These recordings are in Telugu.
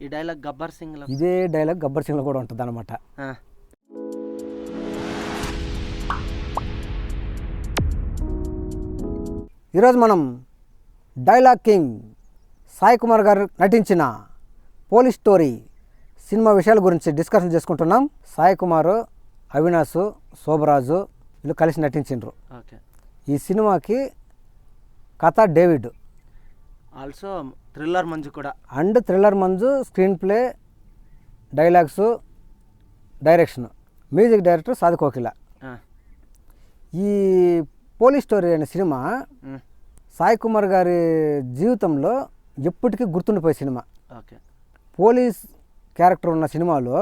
ఈ డైలాగ్ గబ్బర్ సింగ్లో ఇదే డైలాగ్ గబ్బర్ సింగ్లో కూడా ఉంటుంది అనమాట. ఈరోజు మనం డైలాగ్ కింగ్ సాయి కుమార్ గారు నటించిన పోలీస్ స్టోరీ సినిమా విషయాల గురించి డిస్కషన్ చేసుకుంటున్నాం. సాయి కుమార్, అవినాష్, శోభరాజు వీళ్ళు కలిసి నటించిండ్రు. ఈ సినిమాకి కథ డేవిడ్, ఆల్సో థ్రిల్లర్ మంజు కూడా, and thriller Manju screenplay, dialogues, direction, music director Sadhu Kokila. ఈ పోలీస్ స్టోరీ అనే సినిమా సాయి కుమార్ గారి జీవితంలో ఎప్పటికీ గుర్తుండిపోయే సినిమా. పోలీస్ క్యారెక్టర్ ఉన్న సినిమాలో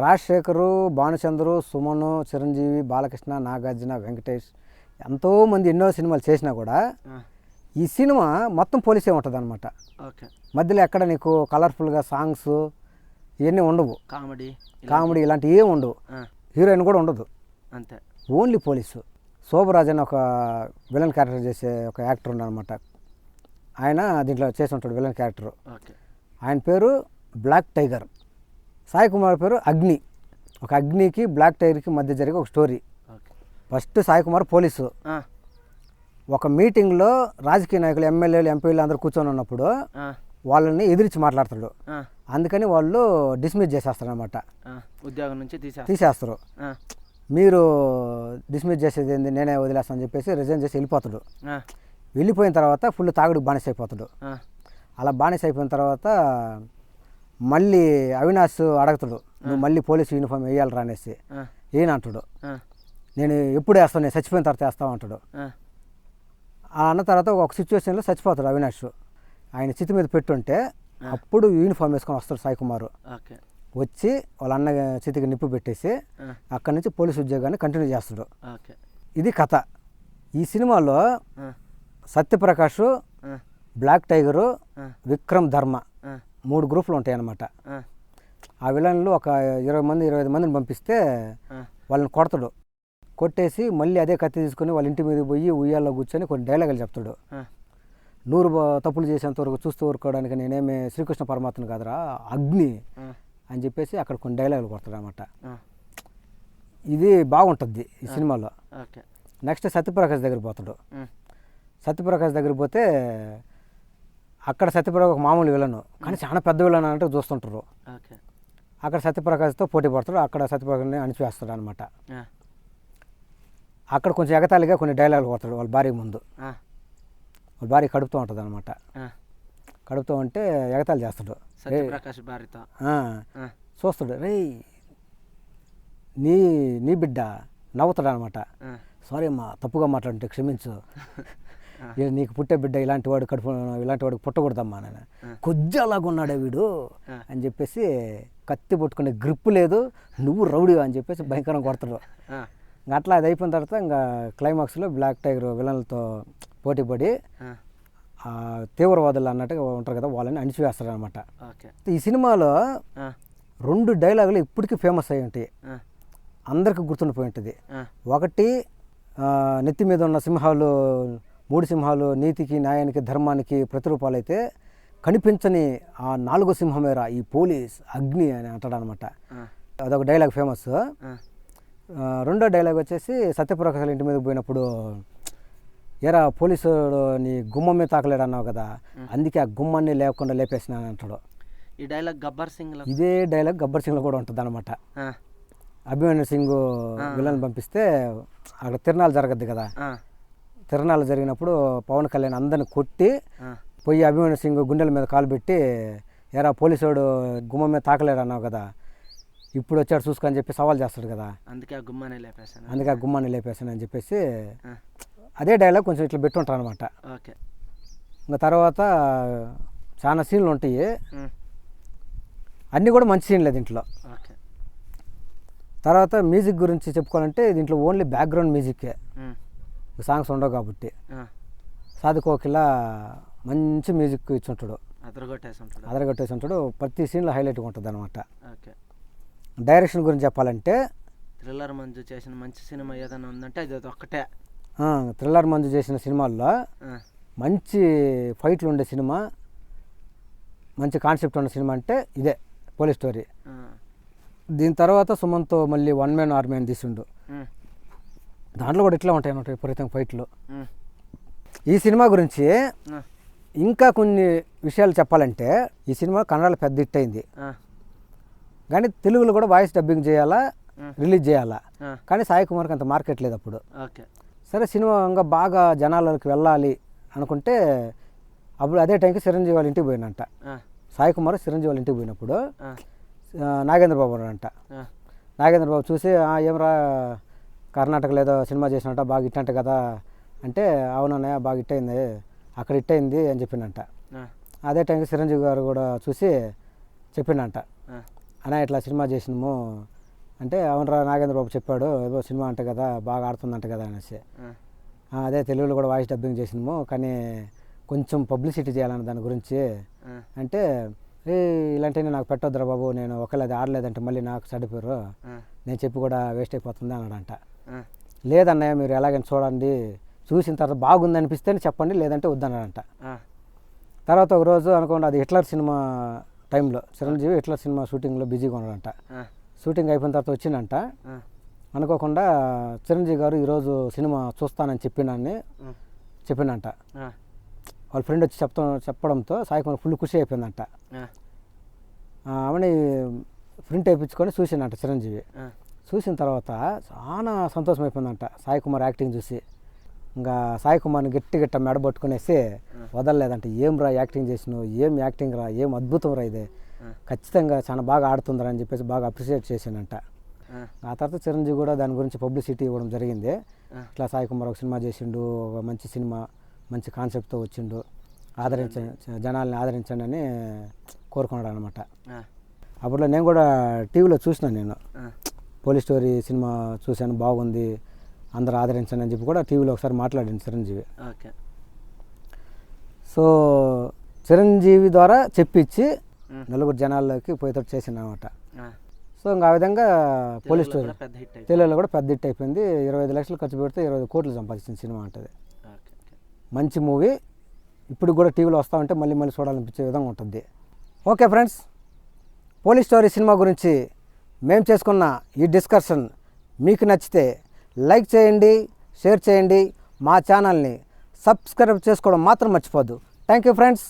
రాజశేఖరు, భానుచంద్రు, సుమను, చిరంజీవి, బాలకృష్ణ, నాగార్జున, వెంకటేష్ ఎంతోమంది ఎన్నో సినిమాలు చేసినా కూడా ఈ సినిమా మొత్తం పోలీసే ఉంటుంది అనమాట. మధ్యలో ఎక్కడ నీకు కలర్ఫుల్గా సాంగ్స్ ఇవన్నీ ఉండవు, కామెడీ ఇలాంటివి ఏమి ఉండవు, హీరోయిన్ కూడా ఉండదు, అంతే ఓన్లీ పోలీసు. శోభరాజ్ అని ఒక విలన్ క్యారెక్టర్ చేసే ఒక యాక్టర్ ఉన్నాడనమాట. ఆయన దీంట్లో చేసి ఉంటాడు విలన్ క్యారెక్టర్. ఆయన పేరు బ్లాక్ టైగర్. సాయి కుమార్ పేరు అగ్ని. ఒక అగ్నికి బ్లాక్ టైగర్కి మధ్య జరిగే ఒక story. First Sai Kumar police. ఒక మీటింగ్లో రాజకీయ నాయకులు, ఎమ్మెల్యేలు, ఎంపీలు అందరూ కూర్చొని ఉన్నప్పుడు వాళ్ళని ఎదిరించి మాట్లాడతాడు. అందుకని వాళ్ళు డిస్మిస్ చేసేస్తారు అనమాట, ఉద్యోగం నుంచి తీసేస్తారు. మీరు డిస్మిస్ చేసేది ఏంది, నేనే వదిలేస్తాను అని చెప్పేసి రిజైన్ చేసి వెళ్ళిపోతాడు. వెళ్ళిపోయిన తర్వాత ఫుల్ తాగుడు బానిస అయిపోతాడు. అలా బానిస అయిపోయిన తర్వాత మళ్ళీ అవినాష్ అడుగుతాడు, నువ్వు మళ్ళీ పోలీసు యూనిఫామ్ వేయాలరా అనేసి. ఏనంటాడు, నేను ఎప్పుడు వేస్తాను, నేను చచ్చిపోయిన తర్వాత వేస్తావు అంటాడు. అన్న తర్వాత ఒక సిచ్యువేషన్లో చచ్చిపోతాడు అవినాష్. ఆయన చితి మీద పెట్టుంటే అప్పుడు యూనిఫామ్ వేసుకొని వస్తాడు సాయి కుమార్. వచ్చి వాళ్ళ అన్న చితికి నిప్పు పెట్టేసి అక్కడి నుంచి పోలీసు ఉద్యోగాన్ని కంటిన్యూ చేస్తాడు. ఇది కథ. ఈ సినిమాలో సత్యప్రకాష్, బ్లాక్ టైగరు, విక్రమ్ ధర్మ 3 గ్రూపులు ఉంటాయి అన్నమాట. ఆ విలన్లు ఒక 25 మందిని పంపిస్తే వాళ్ళని కొడతాడు. కొట్టేసి మళ్ళీ అదే కత్తి తీసుకొని వాళ్ళ ఇంటి మీద పోయి ఉయ్యాల్లో కూర్చొని కొన్ని డైలాగులు చెప్తాడు. 100 తప్పులు చేసేంత వరకు చూస్తూ ఊరుకోవడానికి నేనేమి శ్రీకృష్ణ పరమాత్మను కాదురా, అగ్ని అని చెప్పేసి అక్కడ కొన్ని డైలాగులు కొడతాడు అనమాట. ఇది బాగుంటుంది ఈ సినిమాలో. నెక్స్ట్ సత్యప్రకాష్ దగ్గర పోతాడు. సత్యప్రకాష్ దగ్గర పోతే అక్కడ సత్యప్రకాష్ ఒక మామూలు విలను, కానీ చాలా పెద్ద విలను అంటే చూస్తుంటారు. అక్కడ సత్యప్రకాష్తో పోటీ పడతాడు. అక్కడ సత్యప్రకాష్ని అణిచివేస్తాడు అనమాట. అక్కడ కొంచెం ఎగతాళిగా కొన్ని డైలాగులు కొడతాడు వాళ్ళ భార్య ముందు. వాళ్ళ భార్య కడుపుతూ ఉంటుంది అనమాట. కడుపుతూ ఉంటే ఎగతాళి చేస్తాడు. చూస్తాడు, రే నీ బిడ్డ నవ్వుతాడు అనమాట. సారీ అమ్మా, తప్పుగా మాట్లాడుంటే క్షమించు, నీకు పుట్టే బిడ్డ ఇలాంటి వాడికి పుట్టకూడదమ్మా, నేను కొద్దిగా అలాగా ఉన్నాడే వీడు అని చెప్పేసి కత్తి పట్టుకునే గ్రిప్ లేదు, నువ్వు రౌడీ అని చెప్పేసి భయంకరంగా కొడతాడు. అట్లా అది అయిపోయిన తర్వాత ఇంకా క్లైమాక్స్లో బ్లాక్ టైగర్ విలన్లతో పోటీపడి తీవ్రవాదులు అన్నట్టుగా ఉంటారు కదా, వాళ్ళని అణిచివేస్తారు అనమాట. ఈ సినిమాలో 2 డైలాగులు ఇప్పటికీ ఫేమస్ అయి ఉంటాయి, అందరికీ గుర్తుండిపోయి ఉంటుంది. ఒకటి, నెత్తి మీద ఉన్న సింహాలు 3 సింహాలు నీతికి, న్యాయానికి, ధర్మానికి ప్రతిరూపాలు అయితే కనిపించని ఆ 4వ సింహమేరా ఈ పోలీస్ అగ్ని అని అంటాడు అనమాట. అదొక డైలాగ్ ఫేమస్. రెండో డైలాగ్ వచ్చేసి సత్యప్రకాష్ ఇంటి మీద పోయినప్పుడు, ఎరా పోలీసుడు నీ గుమ్మం మీద తాకలేడు అన్నావు కదా, అందుకే ఆ గుమ్మాన్ని లేకుండా లేపేసినాను అంటాడు. ఈ డైలాగ్ గబ్బర్ సింగ్, ఇదే డైలాగ్ గబ్బర్ సింగ్లో కూడా ఉంటుంది అనమాట. అభిమన్యు సింగ్ విలన్ పంపిస్తే అక్కడ తిరణాలు జరగద్దు కదా, తిరణాలు జరిగినప్పుడు పవన్ కళ్యాణ్ అందరిని కొట్టి పోయి అభిమన్యు సింగ్ గుండెల మీద కాలు పెట్టి, ఎరా పోలీసుడు గుమ్మం మీద తాకలేడు అన్నావు కదా, ఇప్పుడు వచ్చాడు చూసుకొని చెప్పి సవాల్ చేస్తాడు కదా, అందుకే ఆ గుమ్మాన్ని లేపేసాను అని చెప్పేసి అదే డైలాగ్ కొంచెం ఇట్లా పెట్టుంటారు అనమాట. ఇంకా తర్వాత చాలా సీన్లు ఉంటాయి, అన్నీ కూడా మంచి సీన్లే దీంట్లో. తర్వాత మ్యూజిక్ గురించి చెప్పుకోవాలంటే దీంట్లో ఓన్లీ బ్యాక్గ్రౌండ్ మ్యూజిక్కే, సాంగ్స్ ఉండవు కాబట్టి. సాది కోకిల మంచి మ్యూజిక్ ఇచ్చుంటాడు, అదరగొట్టేసి ఉంటాడు. ప్రతి సీన్లో హైలైట్గా ఉంటుంది అనమాట. డైరెక్షన్ గురించి చెప్పాలంటే థ్రిల్లర్ మంజు చేసిన మంచి సినిమా ఏదైనా ఉందంటే అది ఒక్కటే. థ్రిల్లర్ మంజు చేసిన సినిమాల్లో మంచి ఫైట్లు ఉండే సినిమా మంచి కాన్సెప్ట్ ఉన్న సినిమా అంటే ఇదే పోలీస్ స్టోరీ. దీని తర్వాత సుమంత్ మళ్ళీ 1 Man Army అని తీసిండు. దాంట్లో కూడా ఇట్లా ఉంటాయి అన్నమాట విపరీతంగా ఫైట్లు. ఈ సినిమా గురించి ఇంకా కొన్ని విషయాలు చెప్పాలంటే ఈ సినిమా కన్నడలో పెద్ద హిట్ అయింది, కానీ తెలుగులో కూడా వాయిస్ డబ్బింగ్ చేయాలా, రిలీజ్ చేయాలా, కానీ సాయి కుమార్కి అంత మార్కెట్ లేదు అప్పుడు. సరే సినిమా ఇంకా బాగా జనాలకి వెళ్ళాలి అనుకుంటే అప్పుడు అదే టైంకి చిరంజీవి వాళ్ళ ఇంటికి పోయినంట. సాయి కుమార్ చిరంజీవి వాళ్ళ ఇంటికి పోయినప్పుడు నాగేంద్ర బాబు అంట. నాగేంద్ర బాబు చూసి ఏమరా కర్ణాటకలో ఏదో సినిమా చేసినట్ట బాగా ఇట్టంట కదా అంటే, అవునన్నయ్య బాగా ఇట్టయింది, అక్కడ ఇట్టయింది అని చెప్పిండంట. అదే టైంకి చిరంజీవి గారు కూడా చూసి చెప్పిండంట, అన్న ఇట్లా సినిమా చేసినాము అంటే, అవునరా నాగేంద్ర బాబు చెప్పాడు ఏదో సినిమా అంట కదా బాగా ఆడుతుందంట కదా అనేసి. అదే తెలుగులో కూడా వాయిస్ డబ్బింగ్ చేసినాము, కానీ కొంచెం పబ్లిసిటీ చేయాలన్న దాని గురించి అంటే, ఇలాంటివి నాకు పెట్టొద్దురా బాబు, నేను ఒకవేళ అది ఆడలేదంటే మళ్ళీ నాకు సరిపోరు, నేను చెప్పి కూడా వేస్ట్ అయిపోతుంది అన్నాడంట. లేదన్నయ్య మీరు ఎలాగైనా చూడండి, చూసిన తర్వాత బాగుంది అనిపిస్తేనే చెప్పండి, లేదంటే వద్దన్నాడంట. తర్వాత ఒకరోజు అనుకోండి అది హిట్లర్ సినిమా టైంలో చిరంజీవి హిట్లర్ సినిమా షూటింగ్లో బిజీగా ఉన్నాడంట. షూటింగ్ అయిపోయిన తర్వాత వచ్చిందంట. అనుకోకుండా చిరంజీవి గారు ఈరోజు సినిమా చూస్తానని చెప్పిండంట. వాళ్ళ ఫ్రెండ్ వచ్చి చెప్పడంతో సాయి కుమార్ ఫుల్ ఖుషి అయిపోయిందంట. ఆమెని ప్రింట్ వేయించుకొని చూసిందంట చిరంజీవి. చూసిన తర్వాత చాలా సంతోషం అయిపోయిందంట సాయి కుమార్ యాక్టింగ్ చూసి. ఇంకా సాయి కుమార్ని గట్టి మెడబట్టుకునేసి వదలలేదంట. ఏం రా యాక్టింగ్ చేసినావు, ఏం యాక్టింగ్ రా, ఏం అద్భుతం రా, ఇది ఖచ్చితంగా చాలా బాగా ఆడుతుందిరా అని చెప్పేసి బాగా అప్రిషియేట్ చేశానంట. ఆ తర్వాత చిరంజీవి కూడా దాని గురించి పబ్లిసిటీ ఇవ్వడం జరిగింది. ఇట్లా సాయి కుమార్ ఒక సినిమా చేసిండు, ఒక మంచి సినిమా మంచి కాన్సెప్ట్తో వచ్చిండు, జనాల్ని ఆదరించండి అని కోరుకున్నాడు అనమాట. అప్పట్లో నేను కూడా టీవీలో చూసినాను, నేను పోలీస్ స్టోరీ సినిమా చూశాను, బాగుంది, అందరూ ఆదరించండి అని చెప్పి కూడా టీవీలో ఒకసారి మాట్లాడింది చిరంజీవి. సో చిరంజీవి ద్వారా చెప్పించి నలుగురు జనాల్లోకి పోయేటట్టు చేసింది అనమాట. సో ఇంకా ఆ విధంగా పోలీస్ స్టోరీ తెలుగులో కూడా పెద్ద హిట్ అయిపోయింది. 25 లక్షలు ఖర్చు పెడితే 20 కోట్లు సంపాదించిన సినిమా ఉంటుంది. మంచి మూవీ, ఇప్పుడు కూడా టీవీలో వస్తూ ఉంటే మళ్ళీ చూడాలనిపించే విధంగా ఉంటుంది. Okay friends, police story cinema గురించి మేము చేసుకున్న ఈ డిస్కషన్ మీకు నచ్చితే లైక్ చేయండి, షేర్ చేయండి, మా ఛానల్ని సబ్స్క్రైబ్ చేసుకోవడం మాత్రం మర్చిపోద్దు. Thank you friends.